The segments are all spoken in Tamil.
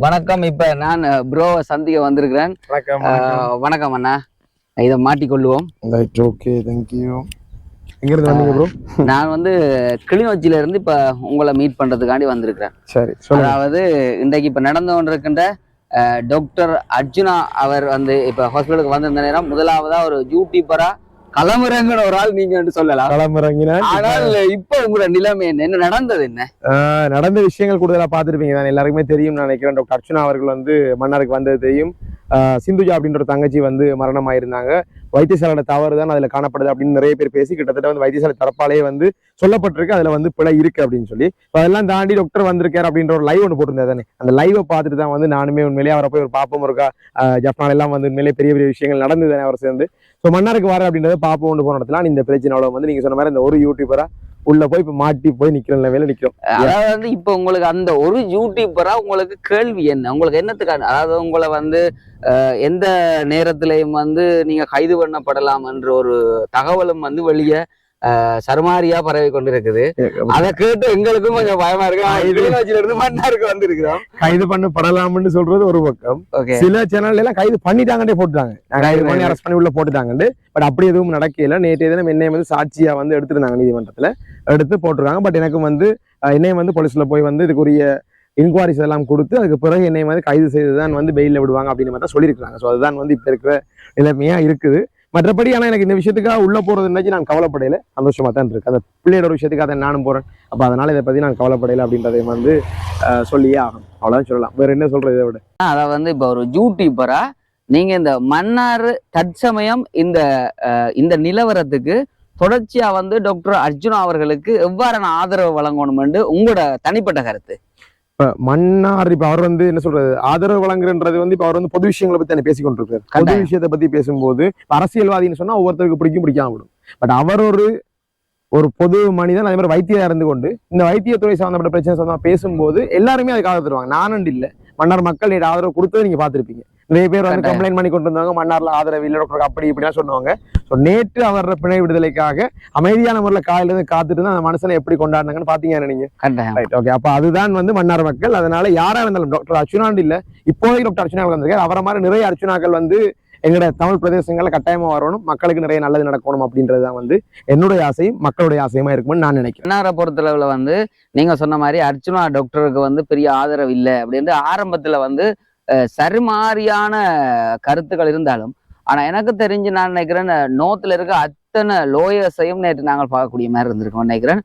வணக்கம். இப்ப நான் ப்ரோவை சந்திக்க வந்திருக்கிறேன். வணக்கம் அண்ணா. இதை மாட்டிக்கொள்ளுவோம். Okay, thank you. எங்கிருந்து வந்தீங்க ப்ரோ? நான் கிளிநொச்சியில இருந்து இப்ப உங்களை மீட் பண்றதுக்காண்டி வந்திருக்கிறேன். சரி, அதாவது இன்றைக்கு இப்ப நடந்து கொண்டிருக்கின்ற டாக்டர் அர்ஜுனா அவர் இப்ப ஹாஸ்பிட்டலுக்கு வந்திருந்த நேரம் முதலாவதா ஒரு யூடியூபரா களமிறங்கின ஒரு ஆள் நீங்க சொல்லலாம். களமிறங்கினா ஆனால் இப்ப உங்களோட நிலைமை என்ன நடந்தது? என்ன நடந்த விஷயங்கள் கூடுதலா பாத்துருப்பீங்க தான், எல்லாருக்குமே தெரியும் நினைக்கிறேன். டாக்டர் அர்ச்சுனா அவர்கள் மன்னாருக்கு வந்தது தெரியும். சிந்துஜா அப்படின்ற ஒரு தங்கச்சி மரணமாயிருந்தாங்க. வைத்தியசாலையோட தவறு தான் அதுல காணப்படுது அப்படின்னு நிறைய பேர் பேசி கிட்டத்தட்ட வைத்தியசாலை தரப்பாலேயே சொல்லப்பட்டிருக்கு அதுல பிழை இருக்கு அப்படின்னு சொல்லி. அதெல்லாம் தாண்டி டாக்டர் வந்திருக்காரு அப்படின்ற ஒரு லைவ் ஒன்று போட்டிருந்தேன் தானே. அந்த லைவை பார்த்துட்டு தான் நானுமே உண்மையிலேயே அவரை போய் ஒரு பாப்பம் இருக்கா, ஜப்பான் எல்லாம் உண்மையிலேயே பெரிய பெரிய விஷயங்கள் நடந்தது தானே அவர் சேர்ந்து. ஸோ மன்னாருக்கு வர அப்படின்றத பாப்பம் கொண்டு போன இடத்துல இந்த பிரச்சனை நீங்க சொன்ன மாதிரி இந்த ஒரு யூடியூபரா உள்ள போய் இப்ப மாட்டி போய் நிக்கிற நிலைமையில நிக்கிறோம். அதாவது இப்ப உங்களுக்கு அந்த ஒரு யூடியூபரா உங்களுக்கு கேள்வி என்ன? உங்களுக்கு என்னத்துக்கான, அதாவது உங்களை எந்த நேரத்திலையும் நீங்க கைது பண்ணப்படலாம் என்ற ஒரு தகவலும் வெளியே சர்மாரியா பரவி கொண்டிருக்குது. அதை கேட்டு எங்களுக்கும் கொஞ்சம் பயமா இருக்கு. இருந்து மன்னாருக்கு வந்திருக்கிறோம். கைது பண்ணப்படலாம்னு சொல்றது ஒரு பக்கம். சில சேனல்ல எல்லாம் கைது பண்ணிட்டாங்கன்னே போட்டுட்டாங்க, கைது பண்ணி அரெஸ்ட் பண்ணி உள்ள போட்டுட்டாங்க. பட் அப்படி எதுவும் நடக்கல. நேற்றைய தினம் என்னைய சாட்சியா எடுத்திருந்தாங்க, நீதிமன்றத்துல எடுத்து போட்டிருக்காங்க. பட் எனக்கு என்னைய போலீஸ்ல போய் இதுக்குரிய இன்குவாரிஸ் எல்லாம் கொடுத்து அதுக்கு பிறகு என்னை கைது செய்துதான் பெயில விடுவாங்க அப்படின்னு தான் சொல்லியிருக்காங்க. ஸோ அதுதான் இப்ப இருக்கிற நிலைமையா இருக்குது. மற்றபடி ஆனா எனக்கு இந்த விஷயத்துக்காக உள்ள போறது நினைச்சு நான் கவலைப்படையில, சந்தோஷமா தான் இருக்கு. அந்த பிள்ளையோட ஒரு விஷயத்துக்காக நானும் போறேன். அப்ப அதனால இதை பத்தி நான் கவலைப்படையில அப்படின்றதை சொல்லியே ஆகணும். அவ்வளவுதான் சொல்லலாம். வேற என்ன சொல்றது இதை விட. அதாவது இப்ப ஒரு யூடியூபரா நீங்க இந்த மன்னார் தற்சமயம் இந்த நிலவரத்துக்கு தொடர்ச்சியா டாக்டர் அர்ஜுனா அவர்களுக்கு எவ்வாறான ஆதரவு வழங்கணும் என்று உங்களோட தனிப்பட்ட கருத்து? இப்ப மன்னார் இப்ப அவர் என்ன சொல்றது, ஆதரவு வழங்குறது இப்ப அவர் பொது விஷயங்களை பத்தி தானே பேசிக்கொண்டிருக்காரு. பொது விஷயத்தை பத்தி பேசும்போது அரசியல்வாதின்னு சொன்னா ஒவ்வொருத்தருக்கு பிடிக்கும் பிடிக்காம விடும். பட் அவர் ஒரு பொது மனிதன், அதே மாதிரி வைத்தியா இருந்து கொண்டு இந்த வைத்தியத்துறை சம்பந்தப்பட்ட பிரச்சனை சம்பந்தமா பேசும்போது எல்லாருமே அதுக்கு ஆதரவு தருவாங்க. நானும் இல்ல, மன்னார் மக்கள் ஆதரவு கொடுத்ததை நீங்க பாத்திருப்பீங்க. நிறைய பேர் கம்ப்ளைண்ட் பண்ணி கொண்டு இருந்தாங்க, மன்னார்ல ஆதரவு இல்லை டாக்டர் அப்படி இப்படிலாம் சொன்னாங்க. ஸோ நேற்று அவர் பிணை விடுதலைக்காக அமைதியான முறையில் காலையில இருந்து காத்துட்டு தான் அந்த மனுஷனை எப்படி கொண்டாடினாங்கன்னு பாத்தீங்கன்னா நீங்க. ஓகே, அப்ப அதுதான் மன்னார் மக்கள். அதனால யாரா இருந்தாலும் டாக்டர் அர்ச்சுனாண்டு இல்ல, இப்போதைக்கு டாக்டர் அர்ச்சுனா வந்திருக்காரு. அவரை மாதிரி நிறைய அர்ச்சுனாக்கள் எங்களோட தமிழ் பிரதேசங்கள்ல கட்டாயமா வரணும், மக்களுக்கு நிறைய நல்லது நடக்கணும் அப்படின்றதுதான் என்னுடைய ஆசையும் மக்களுடைய ஆசையுமா இருக்கும்னு நான் நினைக்கிறேன். மன்னாரை பொறுத்தளவுல நீங்க சொன்ன மாதிரி அர்ச்சுனா டாக்டருக்கு பெரிய ஆதரவு இல்லை அப்படின்னு ஆரம்பத்துல சரிமாரியான கருத்துக்கள் இருந்தாலும், ஆனா எனக்கு தெரிஞ்சு நான் நினைக்கிறேன் நோத்துல இருக்க அத்தனை லோயர்ஸையும் நேற்று நாங்கள் பார்க்கக்கூடிய மாதிரி இருந்திருக்கோம் நினைக்கிறேன்.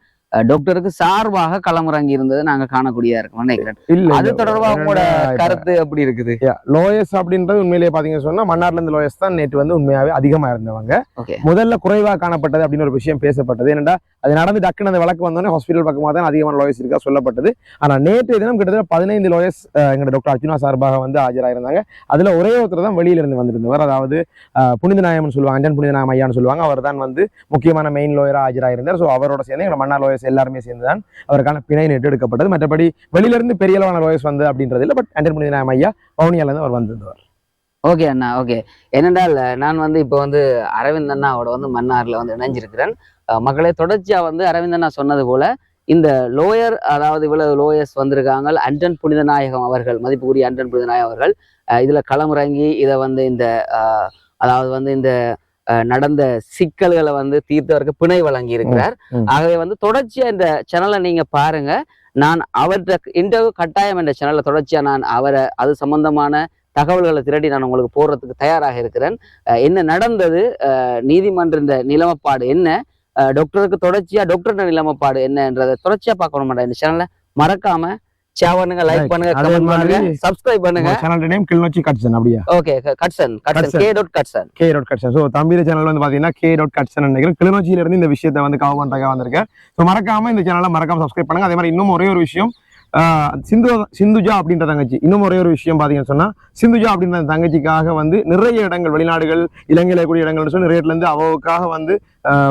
டாக்டருக்கு சார்பாக களமிறங்கி இருந்தது நாங்க காணக்கூடியதா இருக்கோம் நினைக்கிறேன். அது தொடர்பாக உங்களோட கருத்து எப்படி இருக்குது? லோயர்ஸ் அப்படின்றது உண்மையிலேயே பாத்தீங்கன்னு சொன்னா மன்னார்ல இருந்து லோயர்ஸ் தான் நேற்று உண்மையாவே அதிகமா இருந்தவங்க. முதல்ல குறைவா காணப்பட்டது அப்படின்னு ஒரு விஷயம் பேசப்பட்டது. ஏன்னா அது நடந்து டக்குன்னு அந்த வழக்கு வந்தோடனே ஹாஸ்பிட்டல் பக்கமாக தான் அதிகமான லோயர்ஸ் இருக்கா சொல்லப்பட்டது. ஆனா நேற்று தினம் கிட்டத்தட்ட 15 லோயர்ஸ் எங்க டாக்டர் அர்ச்சுனா சார்பாக ஆஜராயிருந்தாங்க. அதுல ஒரே ஒருத்தர் தான் வெளியில இருந்து வந்திருந்தவர். அதாவது புனித நாயம்னு சொல்லுவாங்க, அஞ்சன் புனித நாயம் ஐயான்னு சொல்லுவாங்க. அவர் தான் முக்கியமான மெயின் லோயரா ஆஜராயிருந்தார். ஸோ அவரோட சேர்ந்து எங்க மன்னார் லோயர்ஸ் எல்லாருமே சேர்ந்துதான் அவருக்கான பிணை நேற்று எடுக்கப்பட்டது. மற்றபடி வெளியில இருந்து பெரிய அளவான லோயர்ஸ் அப்படின்றது இல்லை. பட் அஞ்சன் புனித நாயம் ஐயா வவுனியால இருந்து அவர் வந்திருந்தவர். ஓகே அண்ணா, ஓகே. என்னென்றால் நான் இப்போ அரவிந்த் அண்ணாவோட மன்னார்ல இணைஞ்சிருக்கிறேன். மக்களை தொடர்ச்சியா அரவிந்த் அண்ணா சொன்னது போல இந்த லோயர், அதாவது இவ்வளவு லோயர்ஸ் வந்திருக்காங்க. அண்டன் புனிதநாயகம் அவர்கள், மதிப்புக்குரிய அண்டன் புனிதநாயகம் அவர்கள் இதுல களமிறங்கி இதை இந்த அதாவது இந்த நடந்த சிக்கல்களை தீர்த்தவருக்கு பிணை வழங்கி இருக்கிறார். ஆகவே தொடர்ச்சியா இந்த சேனலை நீங்க பாருங்க. நான் அவர்கிட்ட இன்டர்வியூ கட்டாயம் என்ற சேனல்ல தொடர்ச்சியா நான் அவரை அது சம்பந்தமான தகவல்களை திரட்டி நான் உங்களுக்கு போடுறதுக்கு தயாராக இருக்கிறேன். என்ன நடந்தது, நீதிமன்ற நிலைமைப்பாடு என்ன, டாக்டருக்கு தொடர்ச்சியா டாக்டர் நிலைமைப்பாடு என்னன்றதை தொடர்ச்சியா பார்க்கணும். இந்த சேனலை மறக்காம ஷேர் பண்ணுங்க, லைக் பண்ணுங்க, கமெண்ட் பண்ணுங்க, சப்ஸ்கிரைப் பண்ணுங்க. Channel name Kilinochchi Katsan. அப்படியே ஓகே, கட்சன் k.katsan. சோ தம்பிர சேனல் பாத்தீங்கன்னா k.katsan நினைக்கிறேன். கிளிநொச்சியில இருந்து இந்த விஷயத்தை கவர் பண்றதுக்காக வந்திருக்கேன். சோ மறக்காம இந்த சேனலை மறக்காம சப்ஸ்கிரைப் பண்ணுங்க. அதே மாதிரி இன்னும் ஒரே ஒரு விஷயம், சிந்துஜா அப்படின்ற தங்கச்சி, இன்னும் ஒரே ஒரு விஷயம் பாத்தீங்கன்னு சொன்னா, சிந்துஜா அப்படின்ற தங்கச்சிக்காக நிறைய இடங்கள், வெளிநாடுகள், இலங்கையில கூடிய இடங்கள் சொல்லி நிறைய இடத்துல இருந்து அவங்களுக்காக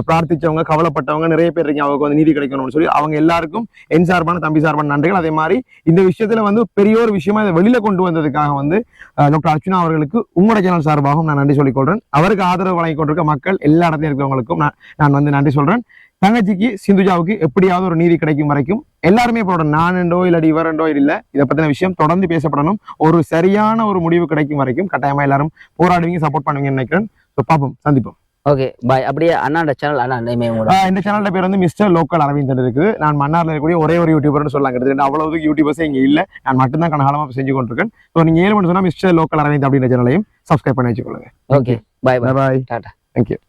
பிரார்த்திச்சவங்க, கவலைப்பட்டவங்க நிறைய பேர் இருக்கீங்க. அவங்களுக்கு நீதி கிடைக்கணும்னு சொல்லி அவங்க எல்லாருக்கும் என் சார்பான தம்பி சார்பான நன்றிகள். அதே மாதிரி இந்த விஷயத்துல பெரிய ஒரு விஷயமா இதை வெளியில கொண்டு வந்ததுக்காக டாக்டர் அர்ச்சுனா அவர்களுக்கு உங்களோட சேனல் சார்பாகவும் நான் நன்றி சொல்லிக் கொள்றேன். அவருக்கு ஆதரவு வழங்கி கொண்டிருக்க மக்கள் எல்லா இடத்துல இருக்கிறவங்களுக்கும் நான் நன்றி சொல்றேன். தங்கச்சிக்கு சிந்துஜாவுக்கு எப்படியாவது ஒரு நீதி கிடைக்கும் வரைக்கும் எல்லாருமே போடணும். நானண்டோ இல்லாடி இவரண்டோ இல்ல, இதை பத்தின விஷயம் தொடர்ந்து பேசப்படணும். ஒரு சரியான ஒரு முடிவு கிடைக்கும் வரைக்கும் கட்டாயமா எல்லாரும் போராடுவீங்க, சப்போர்ட் பண்ணுவீங்கன்னு நினைக்கிறேன். பார்ப்போம், சந்திப்போம். Okay bye. அப்படியே அண்ணாண்ட சேனல் அண்ணா இந்த சேனலோட பேர் வந்து மிஸ்டர் லோக்கல் அரவிந்தன் இருக்குது. நான் மன்னார்ல இருக்கக்கூடிய ஒரே ஒரு யூடியூபர்னு சொல்லலாம். கிட்டத்தட்ட அவ்வளவு யூடியூபர்ஸே இங்க இல்ல, நான் மட்டும்தான் கனகாலமா செஞ்சு கொண்டிருக்கேன். ஸோ நீங்க 7 மணி சொன்னா மிஸ்டர் லோக்கல் அரவிந்த் அப்படின்ற சேனலையும் சப்ஸ்கிரைப் பண்ணி வச்சுக்கொள்ளுங்க. ஓகே பாய் பாய். டாடா. தேங்க்யூ.